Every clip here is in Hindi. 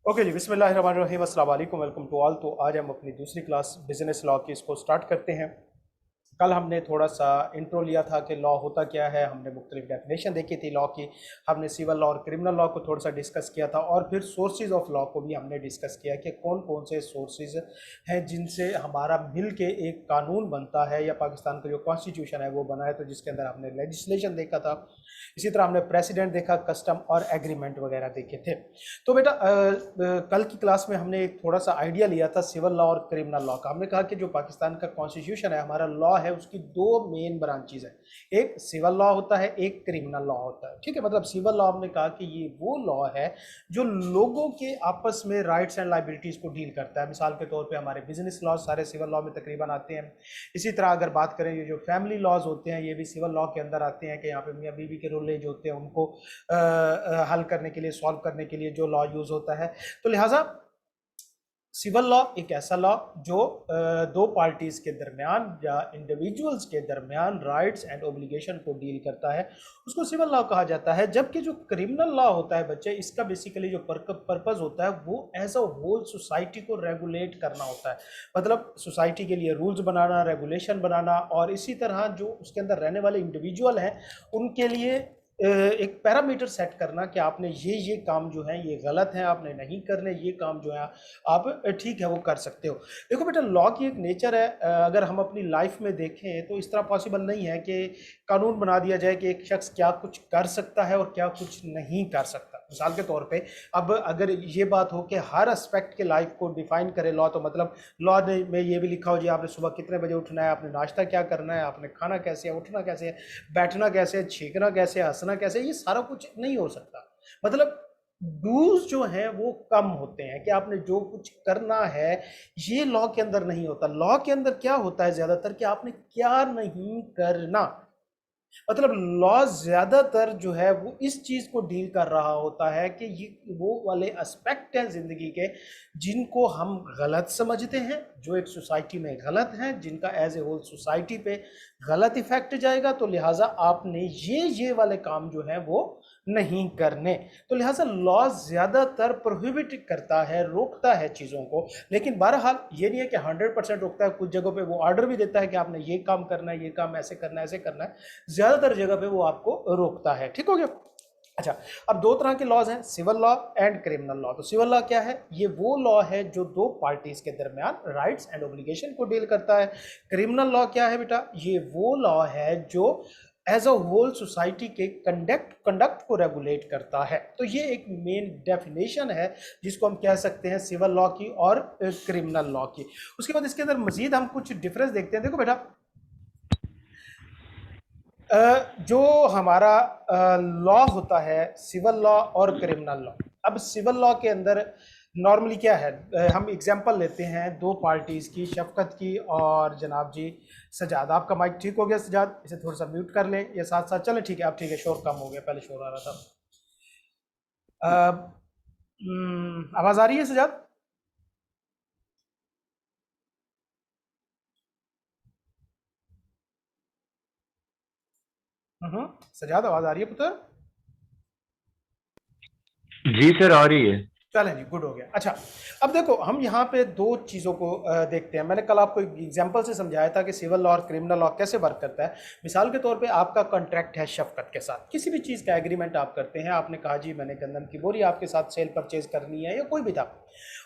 ओके जी, बिस्मिल्लाहिर्रहमानिर्रहीम, अस्सलाम वालेकुम, वेलकम टू ऑल। तो आज हम अपनी दूसरी क्लास बिजनेस लॉ की इसको स्टार्ट करते हैं। कल हमने थोड़ा सा इंट्रो लिया था कि लॉ होता क्या है, हमने मुख्तलिफ डेफिनेशन देखी थी लॉ की, हमने सिविल लॉ और क्रिमिनल लॉ को थोड़ा सा डिस्कस किया था, और फिर सोर्सेज ऑफ लॉ को भी हमने डिस्कस किया कि कौन कौन से सोर्सेज हैं जिनसे हमारा मिल के एक कानून बनता है, या पाकिस्तान का जो कॉन्स्टिट्यूशन है वो बना है, तो जिसके अंदर हमने लेजिस्लेशन देखा था। इसी तरह हमने प्रेसिडेंट देखा, कस्टम और एग्रीमेंट वगैरह देखे थे। तो बेटा कल की क्लास में हमने एक थोड़ा सा आइडिया लिया था सिविल लॉ और क्रिमिनल लॉ का। हमने कहा कि जो पाकिस्तान का कॉन्स्टिट्यूशन है, हमारा लॉ है, उसकी दो मेन ब्रांचेज है, एक सिविल लॉ होता है, एक क्रिमिनल लॉ होता है। ठीक है, मतलब सिविल लॉ हमने कहा कि ये वो लॉ है जो लोगों के आपस में राइट्स एंड लाइबिलिटीज को डील करता है। मिसाल के तौर पे हमारे बिजनेस लॉ सारे सिविल लॉ में तकरीबन आते हैं। इसी तरह अगर बात करें, ये जो फैमिली लॉज होते हैं ये भी सिविल लॉ के अंदर आते हैं, कि यहाँ पे मियाँ बीवी के रोले होते हैं उनको हल करने के लिए, सॉल्व करने के लिए जो लॉ यूज होता है। तो लिहाजा सिविल लॉ एक ऐसा लॉ जो दो पार्टीज के दरमियान या इंडिविजुअल्स के दरमियान राइट्स एंड ओब्लिगेशन को डील करता है, उसको सिविल लॉ कहा जाता है। जबकि जो क्रिमिनल लॉ होता है बच्चे, इसका बेसिकली जो पर्पज होता है वो एज अ होल सोसाइटी को रेगुलेट करना होता है। मतलब सोसाइटी के लिए रूल्स बनाना, रेगुलेशन बनाना, और इसी तरह जो उसके अंदर रहने वाले इंडिविजुअल हैं उनके लिए एक पैरामीटर सेट करना कि आपने ये काम जो है ये गलत है, आपने नहीं करने, ये काम जो है आप ठीक है वो कर सकते हो। देखो बेटा, लॉ की एक नेचर है, अगर हम अपनी लाइफ में देखें तो इस तरह पॉसिबल नहीं है कि कानून बना दिया जाए कि एक शख्स क्या कुछ कर सकता है और क्या कुछ नहीं कर सकता। मिसाल के तौर पे अब अगर ये बात हो कि हर एस्पेक्ट के लाइफ को डिफाइन करे लॉ, तो मतलब लॉ में ये भी लिखा हो जी आपने सुबह कितने बजे उठना है, आपने नाश्ता क्या करना है, आपने खाना कैसे है, उठना कैसे है, बैठना कैसे है, छींकना कैसे है, हंसना कैसे है, ये सारा कुछ नहीं हो सकता। मतलब डूज जो है वो कम होते हैं कि आपने जो कुछ करना है, ये लॉ के अंदर नहीं होता। लॉ के अंदर क्या होता है ज्यादातर कि आपने क्या नहीं करना। मतलब लॉ ज्यादातर जो है वो इस चीज को डील कर रहा होता है कि ये वो वाले एस्पेक्ट हैं जिंदगी के जिनको हम गलत समझते हैं, जो एक सोसाइटी में गलत हैं, जिनका एज ए होल सोसाइटी पे गलत इफेक्ट जाएगा। तो लिहाजा आपने ये वाले काम जो है वो नहीं करने। तो लिहाजा लॉ ज्यादातर प्रोहिबिट करता है, रोकता है चीजों को। लेकिन बहरहाल ये नहीं है कि 100% रोकता है, कुछ जगहों पे वो ऑर्डर भी देता है कि आपने ये काम करना है, ये काम ऐसे करना है, ऐसे करना है। ज्यादातर जगह पे वो आपको रोकता है। ठीक हो गया। अच्छा, अब दो तरह के लॉज हैं, civil law and criminal law. तो सिविल लॉ क्या है? ये वो लॉ है जो दो पार्टीज के दरमियान राइट्स एंड ऑब्लिगेशन को डील करता है। क्रिमिनल लॉ क्या है बेटा? ये वो लॉ है जो एज अ होल सोसाइटी के कंडक्ट को रेगुलेट करता है। तो ये एक मेन डेफिनेशन है जिसको हम कह सकते हैं सिविल लॉ की और क्रिमिनल लॉ की। उसके बाद इसके अंदर मजीद हम कुछ डिफरेंस देखते हैं। देखो बेटा, जो हमारा लॉ होता है, सिविल लॉ और क्रिमिनल लॉ। अब सिविल लॉ के अंदर नॉर्मली क्या है, हम एग्जांपल लेते हैं दो पार्टीज की, शफकत की और जनाब जी सजाद। आपका माइक ठीक हो गया सजाद? इसे थोड़ा सा म्यूट कर लें या साथ साथ चले। ठीक है, अब ठीक है, शोर कम हो गया, पहले शोर आ रहा था। आवाज आ रही है सजाद? सजाद आवाज आ रही है पुत्र? जी सर, आ रही है। चलें जी, गुड हो गया। अच्छा, अब देखो हम यहाँ पे दो चीज़ों को देखते हैं। मैंने कल आपको एक एग्जांपल से समझाया था कि सिविल लॉ और क्रिमिनल लॉ कैसे वर्क करता है। मिसाल के तौर पे आपका कॉन्ट्रैक्ट है शफकत के साथ, किसी भी चीज़ का एग्रीमेंट आप करते हैं। आपने कहा जी मैंने गंदम की बोरी आपके साथ सेल परचेज करनी है, या कोई भी था,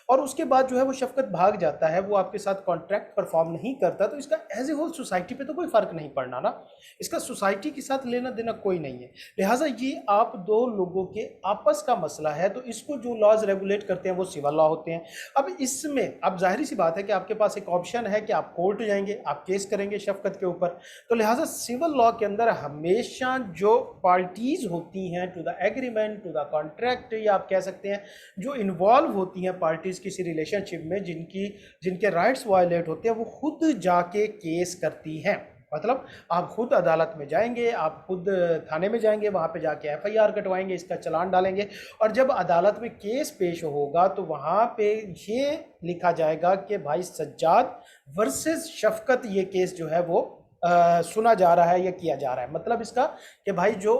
और उसके बाद जो है वो शफकत भाग जाता है, वो आपके साथ कॉन्ट्रैक्ट परफॉर्म नहीं करता, तो इसका एज ए होल सोसाइटी पे तो कोई फर्क नहीं पड़ना ना, इसका सोसाइटी के साथ लेना देना कोई नहीं है। लिहाजा ये आप दो लोगों के आपस का मसला है, तो इसको जो लॉज रेगुलेट करते हैं वो सिविल लॉ होते हैं। अब इसमें अब जाहिर सी बात है कि आपके पास एक ऑप्शन है कि आप कोर्ट जाएंगे, आप केस करेंगे शफकत के ऊपर। तो लिहाजा सिविल लॉ के अंदर हमेशा जो पार्टीज होती हैं to the agreement, to the contract, या आप कह सकते हैं जो इन्वॉल्व होती हैं पार्टीज किसी रिलेशनशिप में, जिनके राइट्स वायलेट होते हैं, वो खुद जाके केस करती हैं। मतलब आप खुद अदालत में जाएंगे, आप खुद थाने में जाएंगे, वहाँ पे जाके एफआईआर कटवाएंगे, इसका चालान डालेंगे, और जब अदालत में केस पेश होगा तो वहाँ पे ये लिखा जाएगा कि भाई सज्जाद वर्सेस शफकत ये केस जो है वो सुना जा रहा है या किया जा रहा है। मतलब इसका कि भाई जो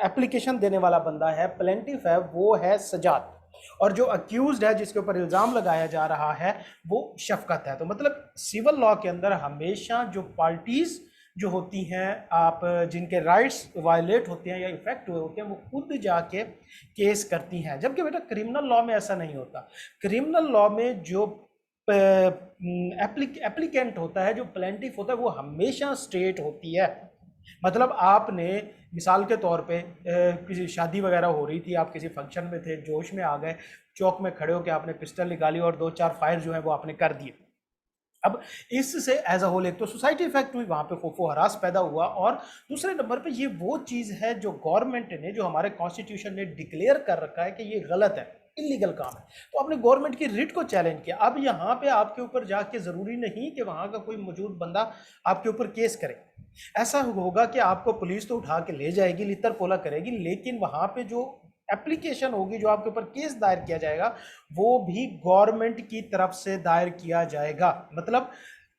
एप्लीकेशन देने वाला बंदा है, प्लेंटिफ है, वो है सज्जाद, और जो अक्यूज्ड है, जिसके ऊपर इल्ज़ाम लगाया जा रहा है, वो शफकत है। तो मतलब सिविल लॉ के अंदर हमेशा जो पार्टीज जो होती हैं, आप जिनके राइट्स वायलेट होते हैं या इफेक्ट हुए होते हैं, वो खुद जाके केस करती हैं, जबकि बेटा क्रिमिनल लॉ में ऐसा नहीं होता। क्रिमिनल लॉ में जो एप्लीकेंट होता है, जो प्लेंटिफ होता है, वो हमेशा स्टेट होती है। मतलब आपने मिसाल के तौर पे किसी शादी वगैरह हो रही थी, आप किसी फंक्शन में थे, जोश में आ गए, चौक में खड़े होकर आपने पिस्टल निकाली और 2-4 फायर जो है वो आपने कर दिए। अब इससे एज अ होल एक तो सोसाइटी इफेक्ट हुई, वहां पे खौफो हरास पैदा हुआ, और दूसरे नंबर पे ये वो चीज है जो गवर्नमेंट ने, जो हमारे कॉन्स्टिट्यूशन ने डिक्लेयर कर रखा है कि ये गलत है, इलीगल काम है, तो आपने गवर्नमेंट की रिट को चैलेंज किया। अब यहाँ पे आपके ऊपर जाके जरूरी नहीं कि वहां का कोई मौजूद बंदा आपके ऊपर केस करे। ऐसा होगा कि आपको पुलिस तो उठा के ले जाएगी, लितर पोला करेगी, लेकिन वहां पे जो एप्लीकेशन होगी, जो आपके ऊपर केस दायर किया जाएगा, वो भी गवर्नमेंट की तरफ से दायर किया जाएगा। मतलब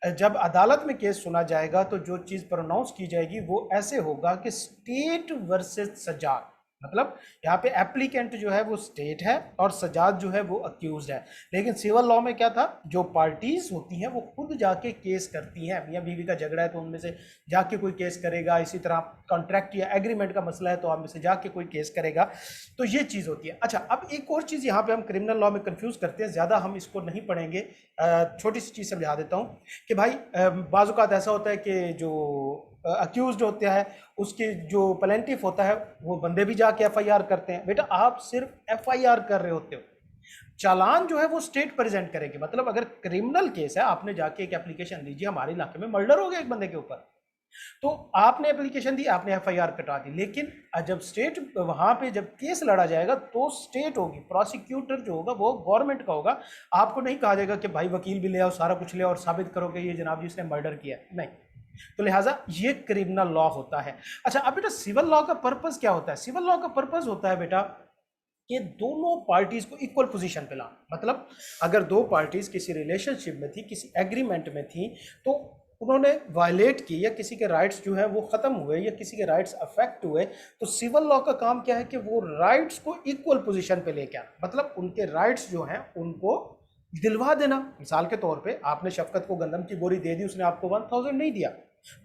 जब अदालत में केस सुना जाएगा तो जो चीज प्रोनाउंस की जाएगी वो ऐसे होगा कि स्टेट वर्सेस सजाद। मतलब यहाँ पे एप्लीकेंट जो है वो स्टेट है और सजाद जो है वो अक्यूज है। लेकिन सिविल लॉ में क्या था, जो पार्टीज होती हैं वो खुद जाके केस करती हैं। मियाँ बीवी का झगड़ा है तो उनमें से जाके कोई केस करेगा, इसी तरह कॉन्ट्रैक्ट या एग्रीमेंट का मसला है तो आप में से जाके कोई केस करेगा। तो ये चीज़ होती है। अच्छा, अब एक और चीज़ यहाँ पे हम क्रिमिनल लॉ में कंफ्यूज करते हैं, ज़्यादा हम इसको नहीं पढ़ेंगे, छोटी सी चीज़ समझा देता हूँ कि भाई बाज़ औक़ात ऐसा होता है कि जो अक्यूज्ड होता है, उसके जो प्लेंटिफ होता है, वो बंदे भी जाके एफआईआर करते हैं। बेटा आप सिर्फ एफआईआर कर रहे होते हो, चालान जो है वो स्टेट प्रेजेंट करेगी। मतलब अगर क्रिमिनल केस है, आपने जाके एक एप्लीकेशन दीजिए, हमारे इलाके में मर्डर हो गया एक बंदे के ऊपर, तो आपने एप्लीकेशन दी, आपने एफआईआर कटा दी, लेकिन जब स्टेट वहां पे जब केस लड़ा जाएगा तो स्टेट होगी, प्रोसिक्यूटर जो होगा वो गवर्नमेंट का होगा। आपको नहीं कहा जाएगा कि भाई वकील भी ले आओ, सारा कुछ ले आओ और साबित करो कि ये जनाब जी इसने मर्डर किया, नहीं। तो लिहाजा ये क्रिमिनल लॉ होता है। अच्छा, अब बेटा सिविल लॉ का पर्पस क्या होता है? सिविल लॉ का पर्पस होता है बेटा कि दोनों पार्टीज को इक्वल पोजीशन पे लाना। मतलब अगर दो पार्टीज किसी रिलेशनशिप में थी, किसी एग्रीमेंट में थी, तो उन्होंने वायलेट की या किसी के राइट्स जो है वो खत्म हुए या किसी के राइट्स अफेक्ट हुए, तो सिविल लॉ का काम क्या है कि वो राइट्स को इक्वल पोजीशन पे लेके आना। मतलब उनके राइट्स जो हैं उनको दिलवा देना। मिसाल के तौर पे आपने शफकत को गंदम की बोरी दे दी, उसने आपको 1000 नहीं दिया,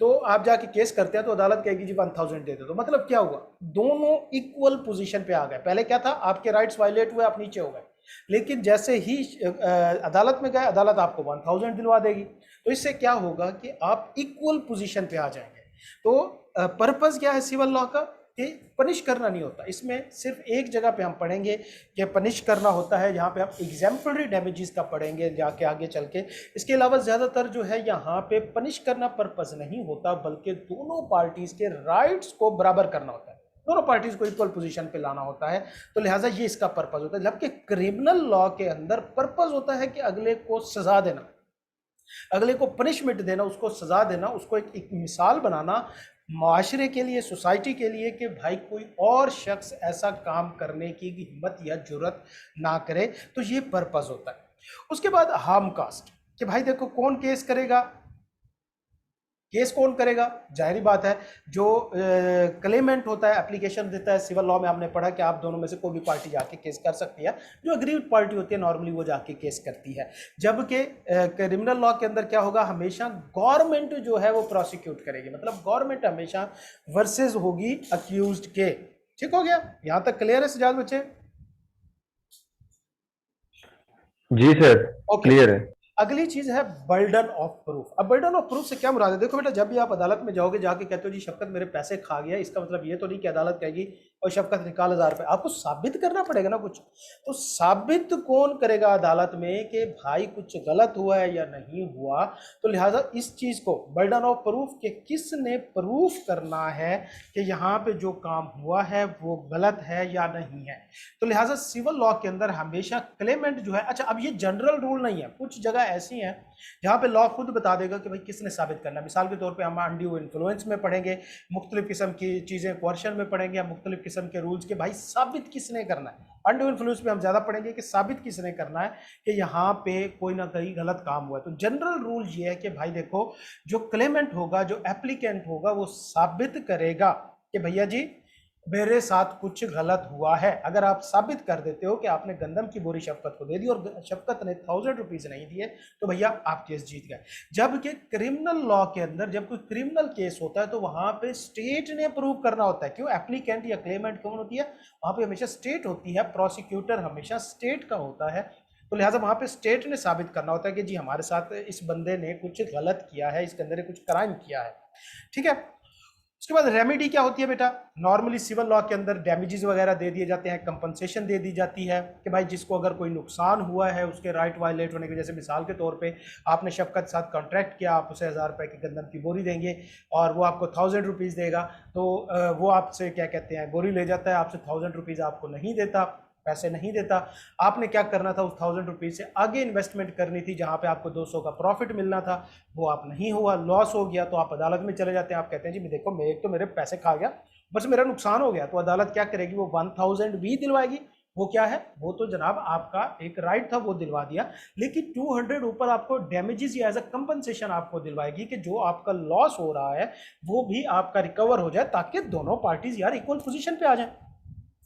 तो आप जाके केस करते हैं तो अदालत कहेगी जी 1000 दे दो। तो मतलब क्या हुआ, दोनों इक्वल पोजीशन पे आ गए। पहले क्या था, आपके राइट्स वायलेट हुए, आप नीचे हो गए, लेकिन जैसे ही अदालत में गए, अदालत आपको 1000 दिलवा देगी। तो इससे क्या होगा कि आप इक्वल पोजीशन पे आ जाएंगे। तो पर्पस क्या है सिविल लॉ का, कि पनिश करना नहीं होता। इसमें सिर्फ एक जगह पे हम पढ़ेंगे कि पनिश करना होता है, यहाँ पे हम एग्जाम्पलरी डैमेजेस का पढ़ेंगे जाके आगे चल के। इसके अलावा ज़्यादातर जो है यहाँ पे पनिश करना पर्पस नहीं होता, बल्कि दोनों पार्टीज के राइट्स को बराबर करना होता है, दोनों पार्टीज को इक्वल पोजीशन पे लाना होता है। तो लिहाजा ये इसका पर्पस होता है। जबकि क्रिमिनल लॉ के अंदर पर्पस होता है कि अगले को सजा देना, अगले को पनिशमेंट देना, उसको सजा देना, उसको एक मिसाल बनाना माशरे के लिए, सोसाइटी के लिए, कि भाई कोई और शख्स ऐसा काम करने की हिम्मत या जुर्रत ना करे। तो ये पर्पस होता है। उसके बाद हार्म कास्ट, कि भाई देखो कौन केस करेगा, केस कौन करेगा? जाहिर बात है जो क्लेमेंट होता है, एप्लीकेशन देता है। सिविल लॉ में हमने पढ़ा कि आप दोनों में से कोई भी पार्टी जाके केस कर सकती है, जो अग्रीड पार्टी होती है नॉर्मली वो जाके केस करती है। जबकि क्रिमिनल लॉ के अंदर क्या होगा, हमेशा गवर्नमेंट जो है वो प्रोसिक्यूट करेगी। मतलब गवर्नमेंट हमेशा वर्सेस होगी अक्यूज्ड के। ठीक हो गया, यहां तक क्लियर है सजाद बच्चे? जी सर, ओके। क्लियर है। अगली चीज है बर्डन ऑफ प्रूफ। अब बर्डन ऑफ प्रूफ से क्या मुराद है? देखो बेटा, जब भी आप अदालत में जाओगे, जाके कहते हो जी शफकत मेरे पैसे खा गया, इसका मतलब ये तो नहीं कि अदालत कहेगी और शफकत निकाल 1000 रुपए। आपको साबित करना पड़ेगा ना कुछ। तो साबित कौन करेगा अदालत में कि भाई कुछ गलत हुआ है या नहीं हुआ? तो लिहाजा इस चीज को बर्डन ऑफ प्रूफ के किसने प्रूफ करना है कि यहाँ पे जो काम हुआ है वो गलत है या नहीं है। तो लिहाजा सिविल लॉ के अंदर हमेशा क्लेमेंट जो है, अच्छा अब ये जनरल रूल नहीं है, कुछ जगह ऐसी हैं जहां पे लॉ खुद बता देगा कि भाई किसने साबित करना है। मिसाल के तौर पे हम अनड्यू इन्फ्लुएंस में पढ़ेंगे, मुख्तलिफ किस्म की चीजें क्वेश्चन में पढ़ेंगे, हम मुख्तलिफ किस्म के रूल्स के भाई साबित किसने करना है। अनड्यू इन्फ्लुएंस में हम ज्यादा पढ़ेंगे कि साबित किसने करना है कि यहाँ पे कोई ना कहीं गलत काम हुआ है। तो जनरल रूल ये है कि भाई देखो, जो क्लेमेंट होगा, जो एप्लीकेंट होगा, वो साबित करेगा कि भैया जी मेरे साथ कुछ गलत हुआ है। अगर आप साबित कर देते हो कि आपने गंदम की बोरी शफकत को दे दी और शफकत ने 1000 रुपीज नहीं दिए, तो भैया आप केस जीत गए। जबकि क्रिमिनल लॉ के अंदर जब कोई क्रिमिनल केस होता है तो वहां पे स्टेट ने प्रूव करना होता है। क्यों? एप्लीकेंट या क्लेमेंट कौन होती है? वहां पे हमेशा स्टेट होती है, प्रोसिक्यूटर हमेशा स्टेट का होता है। तो लिहाजा वहां पे स्टेट ने साबित करना होता है कि जी हमारे साथ इस बंदे ने कुछ गलत किया है, इसके अंदर कुछ क्राइम किया है। ठीक है। उसके बाद रेमेडी क्या होती है बेटा? नॉर्मली सिविल लॉ के अंदर डैमेजेस वगैरह दे दिए जाते हैं, कंपनसेशन दे दी जाती है कि भाई जिसको अगर कोई नुकसान हुआ है उसके राइट वायलेट होने की, जैसे मिसाल के तौर पे आपने शफकत के साथ कॉन्ट्रैक्ट किया, आप उसे 1000 रुपए की गंदम की बोरी देंगे और वो आपको 1000 रुपीज़ देगा, तो वो आपसे क्या कहते हैं बोरी ले जाता है, आपसे 1000 रुपीज़ आपको नहीं देता, पैसे नहीं देता। आपने क्या करना था? उस 1000 रुपीज़ से आगे इन्वेस्टमेंट करनी थी जहां पे आपको 200 का प्रॉफिट मिलना था, वो आप नहीं हुआ, लॉस हो गया, तो आप अदालत में चले जाते हैं। आप कहते हैं जी देखो मैं तो मेरे पैसे खा गया, बस मेरा नुकसान हो गया। तो अदालत क्या करेगी? वो 1000 भी दिलवाएगी। वो क्या है? वो तो जनाब आपका एक राइट था, वो दिलवा दिया, लेकिन 200 ऊपर आपको डैमेजेस या एज अ कंपनसेशन आपको दिलवाएगी कि जो आपका लॉस हो रहा है वो भी आपका रिकवर हो जाए, ताकि दोनों पार्टीज यार इक्वल पोजीशन पे आ जाए।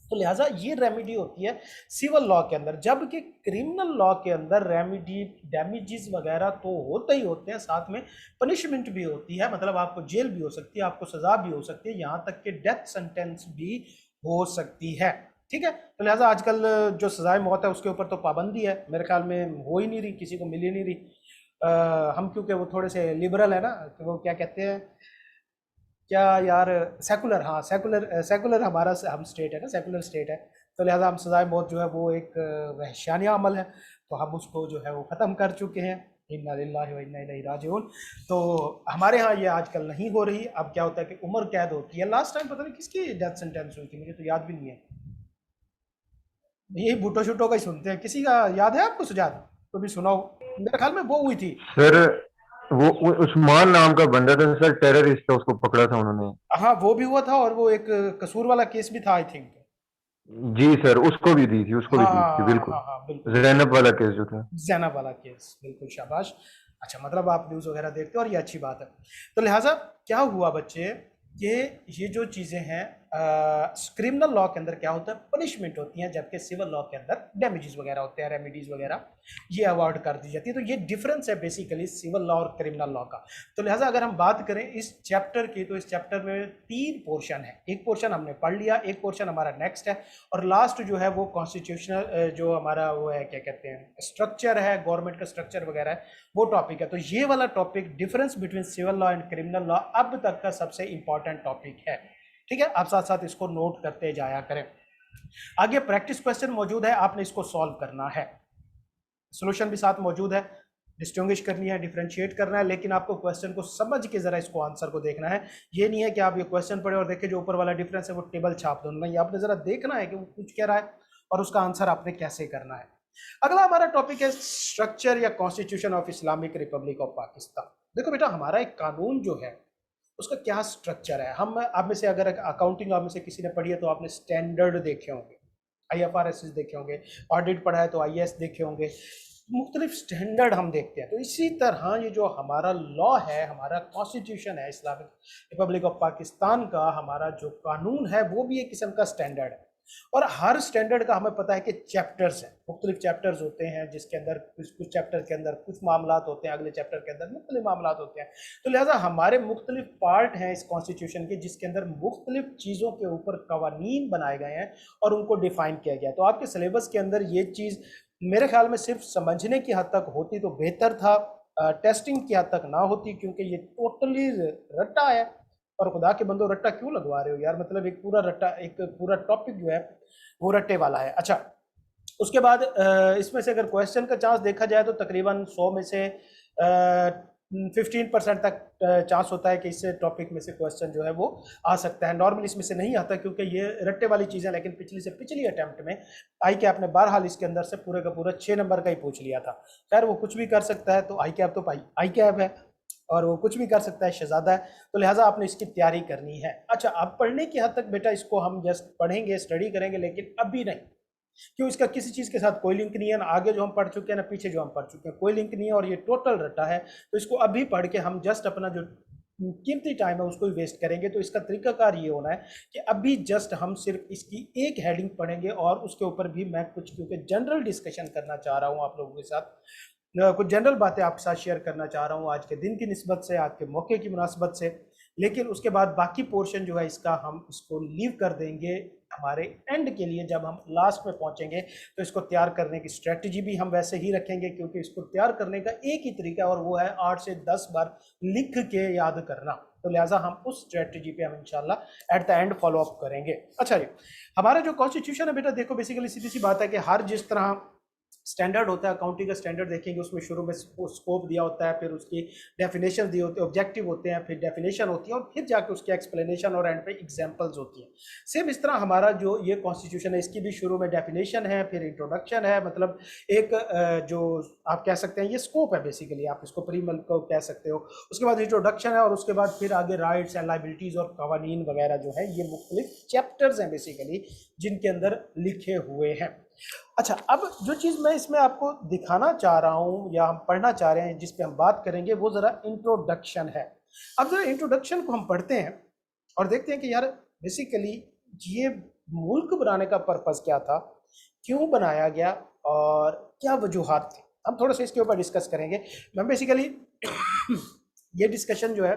तो लिहाजा ये रेमेडी होती है सिविल लॉ के अंदर। जबकि क्रिमिनल लॉ के अंदर रेमेडी डैमेजेस वगैरह तो होते ही होते हैं, साथ में पनिशमेंट भी होती है, मतलब आपको जेल भी हो सकती है, आपको सजा भी हो सकती है, यहां तक कि डेथ सेंटेंस भी हो सकती है। ठीक है। तो लिहाजा आजकल जो सजाए मौत है उसके ऊपर तो पाबंदी है, मेरे ख्याल में हो ही नहीं रही, किसी को मिल ही नहीं रही। हम क्योंकि वो थोड़े से लिबरल है ना, तो वो क्या कहते हैं, क्या यार, सेकुलर, हाँ सेकुलर, सेकुलर हमारा हम स्टेट है ना, सेकुलर स्टेट है। तो लिहाजा हम सजाए मौत जो है वो एक वहशानिया अमल है, तो हम उसको जो है वो ख़त्म कर चुके हैं। इन्ना लिल्लाहि व इन्ना इलैहि राजिऊन। तो हमारे यहाँ ये आजकल नहीं हो रही। अब क्या होता है कि उम्र कैद होती है। लास्ट टाइम पता नहीं किसकी डेथ सेंटेंस हुई थी, मुझे तो याद भी नहीं है। यही भुट्टो शुट्टो का ही सुनते हैं, किसी का याद है आपको सुजात? तो भी सुनाओ, मेरे ख्याल में वो हुई थी। सर वो उस्मान नाम का बंदा था सर, टेररिस्ट था, उसको पकड़ा था उन्होंने। हाँ वो भी हुआ था, और वो एक कसूर वाला केस भी था आई थिंक। जी सर, उसको भी दी थी, उसको भी हाँ दी थी, हाँ हाँ बिल्कुल। हाँ हाँ, बिल्कुल बिल्कुल। जैनब वाला केस जो था। जैनब वाला केस, बिल्कुल, शाबाश। अच्छा, मतलब आप न्यूज़ वगैरह देखते हो और ये अच्छी बात है। तो लिहाजा क्या हुआ बच्चे, कि ये जो चीज़ें हैं क्रिमिनल लॉ के अंदर क्या होता है, पनिशमेंट होती हैं, जबकि सिविल लॉ के अंदर डैमेजेस वगैरह होते हैं, रेमेडीज वगैरह ये अवॉर्ड कर दी जाती है। तो ये डिफरेंस है बेसिकली सिविल लॉ और क्रिमिनल लॉ का। तो लिहाजा अगर हम बात करें इस चैप्टर की, तो इस चैप्टर में 3 पोर्शन है। एक पोर्शन हमने पढ़ लिया, एक पोर्शन हमारा नेक्स्ट है, और लास्ट जो है वो कॉन्स्टिट्यूशनल जो हमारा वो है, क्या कहते हैं, स्ट्रक्चर है, गवर्नमेंट का स्ट्रक्चर वगैरह है, वो टॉपिक है। तो ये वाला topic difference between civil law and criminal law अब तक का सबसे इंपॉर्टेंट टॉपिक है। ठीक है, आप साथ साथ इसको नोट करते जाया करें। आगे प्रैक्टिस क्वेश्चन मौजूद है, आपने इसको सॉल्व करना है, सोल्यूशन भी साथ मौजूद है, डिस्टिंग्विश करनी है, डिफरेंशिएट करना है, लेकिन आपको क्वेश्चन को समझ के जरा इसको आंसर को देखना है। ये नहीं है कि आप ये क्वेश्चन पढ़े और देखें जो ऊपर वाला डिफरेंस है वो टेबल छाप दो, नहीं, आपने जरा देखना है कि वो कुछ कह रहा है और उसका आंसर आपने कैसे करना है। अगला हमारा टॉपिक है स्ट्रक्चर या constitution of Islamic Republic of Pakistan. देखो बेटा, हमारा एक कानून जो है उसका क्या स्ट्रक्चर है। हम आप में से अगर अकाउंटिंग आप में से किसी ने पढ़ी है तो आपने स्टैंडर्ड देखे होंगे, IFRS देखे होंगे, ऑडिट पढ़ा है तो IAS देखे होंगे, मुख्तलिफ स्टैंडर्ड हम देखते हैं। तो इसी तरह ये जो हमारा लॉ है, हमारा कॉन्स्टिट्यूशन है इस्लामिक रिपब्लिक ऑफ पाकिस्तान का, हमारा जो कानून है वो भी एक किस्म का स्टैंडर्ड है। और हर स्टैंडर्ड का हमें पता है कि चैप्टर्स हैं, मुख्तलिफ चैप्टर्स होते हैं, जिसके अंदर कुछ चैप्टर के अंदर कुछ मामलात होते हैं, अगले चैप्टर के अंदर मुख्तलिफ मामलात होते हैं। तो लिहाजा हमारे मुख्तलिफ पार्ट हैं इस कॉन्स्टिट्यूशन के, जिसके अंदर मुख्तलिफ चीज़ों के ऊपर कवानीन बनाए गए हैं और उनको डिफाइन किया गया। तो आपके सिलेबस के अंदर ये चीज़ मेरे ख्याल में सिर्फ समझने की हद तक होती तो बेहतर था, टेस्टिंग की हद तक ना होती, क्योंकि ये टोटली रट्टा है। और खुदा के बंदो, रट्टा क्यों लगवा रहे हो यार, मतलब एक पूरा रट्टा, एक पूरा टॉपिक जो है वो रट्टे वाला है। अच्छा, उसके बाद इसमें से अगर क्वेश्चन का चांस देखा जाए तो तकरीबन 100 में से 15% तक चांस होता है कि इससे टॉपिक में से क्वेश्चन जो है वो आ सकता है। नॉर्मली इसमें से नहीं आता क्योंकि ये रट्टे वाली चीज़ है, लेकिन पिछली से पिछली अटैम्प्ट में आई कैप ने बहरहाल इसके अंदर से पूरे का पूरा 6 नंबर का ही पूछ लिया था। खैर वो कुछ भी कर सकता है, तो आई कैप तो आई कैप है और वो कुछ भी कर सकता है, शहजादा है। तो लिहाजा आपने इसकी तैयारी करनी है। अच्छा, अब पढ़ने की हद तक बेटा इसको हम जस्ट पढ़ेंगे, स्टडी करेंगे, लेकिन अभी नहीं। क्यों? इसका किसी चीज़ के साथ कोई लिंक नहीं है, ना आगे जो हम पढ़ चुके हैं ना पीछे जो हम पढ़ चुके हैं, कोई लिंक नहीं है, और ये टोटल रटा है। तो इसको अभी पढ़ के हम जस्ट अपना जो कीमती टाइम है उसको ही वेस्ट करेंगे। तो इसका तरीकाकार ये होना है कि अभी जस्ट हम सिर्फ इसकी एक हेडिंग पढ़ेंगे और उसके ऊपर भी मैं कुछ, क्योंकि जनरल डिस्कशन करना चाह रहा हूँ आप लोगों के साथ, कुछ जनरल बातें आपके साथ शेयर करना चाह रहा हूँ आज के दिन की निस्बत से, आज के मौके की मुनासबत से। लेकिन उसके बाद बाकी पोर्शन जो है इसका हम इसको लीव कर देंगे हमारे एंड के लिए, जब हम लास्ट में पहुंचेंगे। तो इसको तैयार करने की स्ट्रेटजी भी हम वैसे ही रखेंगे, क्योंकि इसको तैयार करने का एक ही तरीका है और वो है 8 से 10 बार लिख के याद करना। तो लिहाजा हम उस स्ट्रेटजी पे हम इंशाल्लाह at the end follow up करेंगे। अच्छा जी, हमारा जो कॉन्स्टिट्यूशन है बेटा, देखो बेसिकली सीधी सी बात है कि हर जिस तरह स्टैंडर्ड होता है, अकाउंटिंग का स्टैंडर्ड देखेंगे, उसमें शुरू में स्कोप दिया होता है, फिर उसकी डेफिनेशन दिए होते हैं, ऑब्जेक्टिव होते हैं, फिर डेफिनेशन होती है और फिर जाके उसकी एक्सप्लेनेशन और एंड पे एग्जांपल्स होती हैं। सेम इस तरह हमारा जो ये कॉन्स्टिट्यूशन है इसकी भी शुरू में डेफिनेशन है, फिर इंट्रोडक्शन है, मतलब एक जो आप कह सकते हैं ये स्कोप है बेसिकली, आप इसको प्रीमल को कह सकते हो। उसके बाद इंट्रोडक्शन है और उसके बाद फिर आगे राइट्स एंड लाइबिलिटीज और कवानीन वगैरह जो है ये मुख्तलिफ चैप्टर्स हैं बेसिकली जिनके अंदर लिखे हुए हैं। अच्छा, अब जो चीज़ मैं इसमें आपको दिखाना चाह रहा हूँ या हम पढ़ना चाह रहे हैं, जिस पे हम बात करेंगे, वो ज़रा इंट्रोडक्शन है। अब जरा इंट्रोडक्शन को हम पढ़ते हैं और देखते हैं कि यार बेसिकली ये मुल्क बनाने का पर्पज़ क्या था, क्यों बनाया गया और क्या वजूहात थी। हम थोड़ा सा इसके ऊपर डिस्कस करेंगे। मैं बेसिकली ये डिस्कशन जो है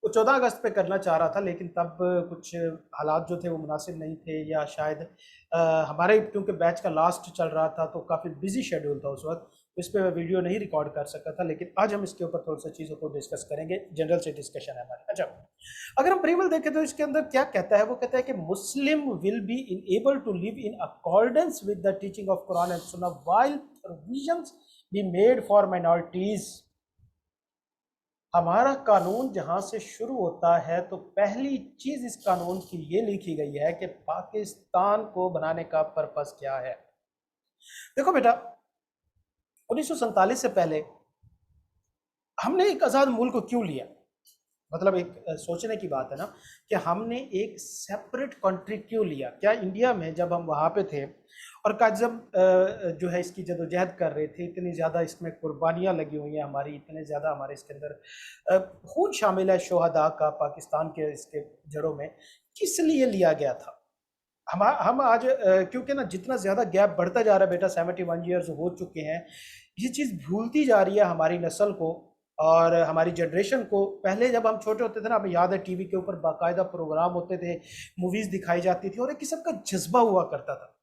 वो 14 अगस्त पे करना चाह रहा था, लेकिन तब कुछ हालात जो थे वो मुनासिब नहीं थे, या शायद हमारे क्योंकि बैच का लास्ट चल रहा था तो काफ़ी बिजी शेड्यूल था उस वक्त, तो इस पर मैं वीडियो नहीं रिकॉर्ड कर सका था। लेकिन आज हम इसके ऊपर थोड़ी सी चीज़ों को डिस्कस करेंगे, जनरल से डिस्कशन है हमारी। अच्छा, अगर हम प्रीमल देखें तो इसके अंदर क्या कहता है, वो कहता है कि Muslim will be enable to live in accordance with the teaching of Quran and sunnah while provisions be made for minorities. हमारा कानून जहां से शुरू होता है तो पहली चीज इस कानून की ये लिखी गई है कि पाकिस्तान को बनाने का पर्पस क्या है। देखो बेटा, 1947 से पहले हमने एक आज़ाद मुल्क को क्यों लिया, मतलब एक सोचने की बात है ना कि हमने एक सेपरेट कंट्री क्यों लिया। क्या इंडिया में जब हम वहाँ पे थे और जब जो है इसकी जदोजहद कर रहे थे, इतनी ज़्यादा इसमें कुर्बानियाँ लगी हुई हैं हमारी, इतने ज़्यादा हमारे इसके अंदर खून शामिल है शोहदा का पाकिस्तान के इसके जड़ों में, किस लिए लिया गया था। हम आज क्योंकि ना जितना ज़्यादा गैप बढ़ता जा रहा है बेटा, 71 ईयर्स हो चुके हैं, ये चीज़ भूलती जा रही है हमारी नस्ल को और हमारी जनरेशन को। पहले जब हम छोटे होते थे ना, हमें याद है टीवी के ऊपर बाकायदा प्रोग्राम होते थे, मूवीज़ दिखाई जाती थी और एक किस्म का जज्बा हुआ करता था,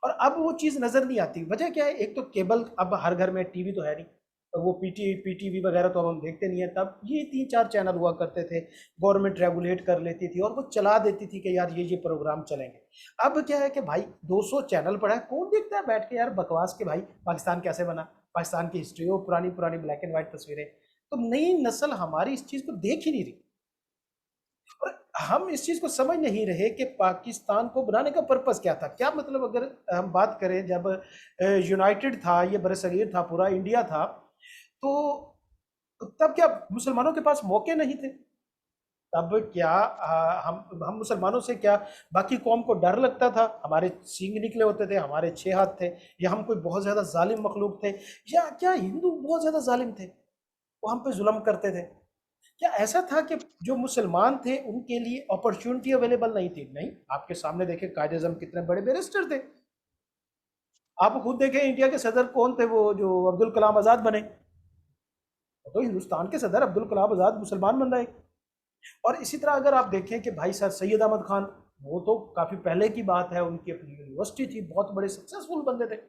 और अब वो चीज़ नज़र नहीं आती। वजह क्या है, एक तो केबल, अब हर घर में टीवी तो है नहीं, तो वो पीटीवी वगैरह तो अब हम देखते नहीं है। तब ये 3-4 चैनल हुआ करते थे, गवर्नमेंट रेगुलेट कर लेती थी और वो चला देती थी कि यार ये प्रोग्राम चलेंगे। अब क्या है कि भाई 200 चैनल पड़ा है, कौन देखता है बैठ के यार बकवास के भाई पाकिस्तान कैसे बना, पाकिस्तान की हिस्ट्री हो, पुरानी पुरानी ब्लैक एंड व्हाइट तस्वीरें। तो नई नस्ल हमारी इस चीज़ को देख ही नहीं रही और हम इस चीज़ को समझ नहीं रहे कि पाकिस्तान को बनाने का पर्पस क्या था। क्या मतलब, अगर हम बात करें जब यूनाइटेड था, ये बरसगीर था, पूरा इंडिया था, तो तब क्या मुसलमानों के पास मौके नहीं थे? तब क्या हम मुसलमानों से क्या बाकी कौम को डर लगता था? हमारे सींग निकले होते थे, हमारे 6 हाथ थे, या हम कोई बहुत ज़्यादा जालिम मखलूक थे, या क्या हिंदू बहुत ज़्यादा जालिम थे, वो हम पे जुल्म करते थे? क्या ऐसा था कि जो मुसलमान थे उनके लिए अपॉर्चुनिटी अवेलेबल नहीं थी? नहीं, आपके सामने देखें कायदे आज़म कितने बड़े बैरिस्टर थे। आप खुद देखें इंडिया के सदर कौन थे, वो जो अब्दुल कलाम आज़ाद बने, तो हिंदुस्तान के सदर अब्दुल कलाम आज़ाद मुसलमान बन रहे। और इसी तरह अगर आप देखें कि भाई सर सैयद अहमद खान, वो तो काफ़ी पहले की बात है, उनकी अपनी यूनिवर्सिटी थी, बहुत बड़े सक्सेसफुल बंदे थे।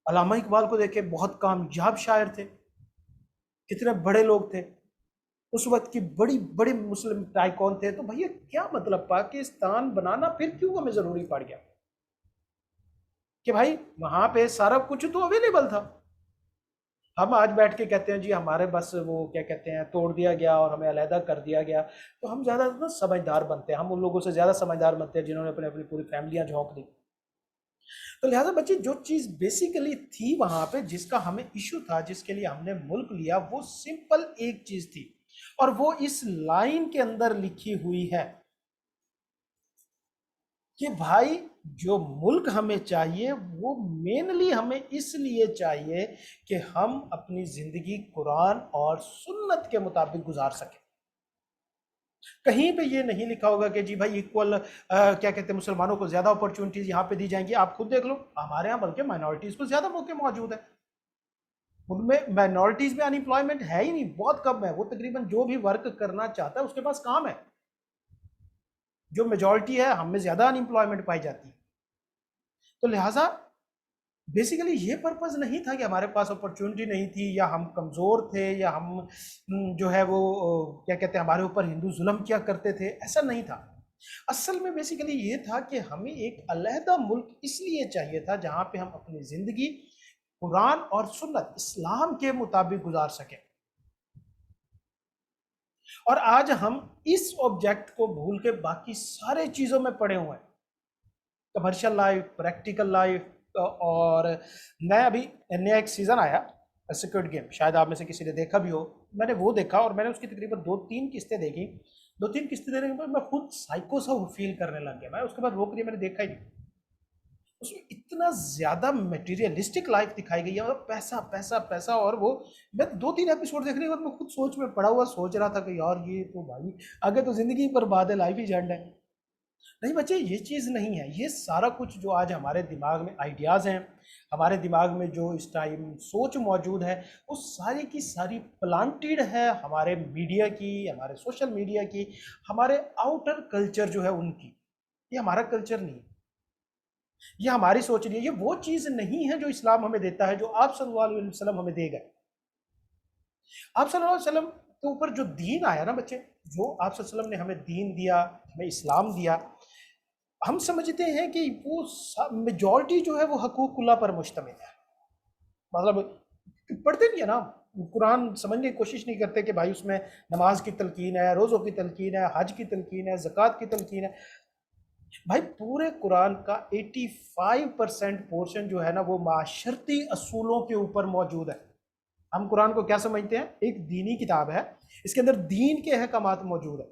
अलामा इकबाल को देखें, बहुत कामयाब शायर थे, कितने बड़े लोग थे, उस वक्त की बड़ी बड़ी मुस्लिम टाइकॉन थे। तो भैया क्या मतलब पाकिस्तान बनाना फिर क्यों हमें ज़रूरी पड़ गया कि भाई वहाँ पे सारा कुछ तो अवेलेबल था। हम आज बैठ के कहते हैं जी हमारे बस वो क्या कहते हैं तोड़ दिया गया और हमें अलहदा कर दिया गया, तो हम ज़्यादा ना समझदार बनते हैं, हम उन लोगों से ज़्यादा समझदार बनते हैं जिन्होंने अपनी अपनी पूरी फैमिलियाँ झोंक दी। तो लिहाजा बच्चे, जो चीज़ बेसिकली थी वहाँ पे, जिसका हमें इशू था, जिसके लिए हमने मुल्क लिया, वो सिंपल एक चीज़ थी और वो इस लाइन के अंदर लिखी हुई है कि भाई जो मुल्क हमें चाहिए वो मेनली हमें इसलिए चाहिए कि हम अपनी ज़िंदगी कुरान और सुन्नत के मुताबिक गुजार सकें। कहीं पे ये नहीं लिखा होगा कि जी भाई इक्वल क्या कहते हैं मुसलमानों को ज़्यादा अपॉर्चुनिटीज़ यहाँ पे दी जाएंगी। आप खुद देख लो, हमारे यहाँ बल्कि माइनॉरिटीज़ को ज़्यादा मौके मौजूद है। उनमें माइनॉरिटीज़ में अनएम्प्लॉयमेंट है ही नहीं, बहुत कम है। वो तकरीबन जो भी वर्क करना चाहता है उसके पास काम है। जो मेजॉरिटी है, हम में ज़्यादा अनएम्प्लॉयमेंट पाई जाती है। तो लिहाजा बेसिकली ये पर्पस नहीं था कि हमारे पास अपॉर्चुनिटी नहीं थी या हम कमज़ोर थे या हम जो है वो क्या कहते हैं हमारे ऊपर हिंदू जुल्म किया करते थे, ऐसा नहीं था। असल में बेसिकली ये था कि हमें एक अलहदा मुल्क इसलिए चाहिए था जहाँ पे हम अपनी ज़िंदगी कुरान और सुन्नत इस्लाम के मुताबिक गुजार सकें। और आज हम इस ऑब्जेक्ट को भूल के बाकी सारे चीज़ों में पड़े हुए हैं, कमर्शियल लाइफ, प्रैक्टिकल लाइफ। और मैं अभी नया एक सीज़न आया स्क्विड गेम, शायद आप में से किसी ने देखा भी हो। मैंने वो देखा और मैंने उसकी तकरीबन 2-3 किस्तें देखी। 2-3 किस्तें देखने के बाद मैं खुद साइको सा फील करने लग गया। मैं उसके बाद रोक दिया, मैंने देखा ही नहीं। उसमें इतना ज़्यादा मटेरियलिस्टिक लाइफ दिखाई गई है, मतलब पैसा पैसा पैसा। और वो मैं 2-3 एपिसोड देखने के बाद मैं खुद सोच में पड़ा हुआ सोच रहा था कि यार ये तो भाई आगे तो ज़िंदगी बर्बाद है, लाइफ ही झंड है। नहीं बच्चे, ये चीज़ नहीं है। ये सारा कुछ जो आज हमारे दिमाग में आइडियाज़ हैं, हमारे दिमाग में जो इस टाइम सोच मौजूद है, वो सारी की सारी प्लांटेड है हमारे मीडिया की, हमारे सोशल मीडिया की, हमारे आउटर कल्चर जो है उनकी। ये हमारा कल्चर नहीं है, ये हमारी सोच नहीं है। ये वो चीज़ नहीं है जो इस्लाम हमें देता है, जो आप सल्लल्लाहु अलैहि वसल्लम हमें दे गए। आप सल्लल्लाहु अलैहि वसल्लम के ऊपर जो दीन आया ना बच्चे, जो आप सल्लल्लाहु अलैहि वसल्लम ने हमें दीन दिया, हमें इस्लाम दिया, हम समझते हैं कि वो मेजॉरिटी जो है वो हकूकुल्लाह पर मुश्तमिल है। मतलब पढ़ते नहीं है ना कुरान, समझने की कोशिश नहीं करते कि भाई उसमें नमाज की तलकीन है, रोज़ों की तलकीन है, हज की तलकीन है, ज़कात की तलकीन है। भाई पूरे कुरान का 85% पोर्शन जो है ना वो माशरती असूलों के ऊपर मौजूद है। हम कुरान को क्या समझते हैं? एक दीनी किताब है, इसके अंदर दीन के अहकामात मौजूद है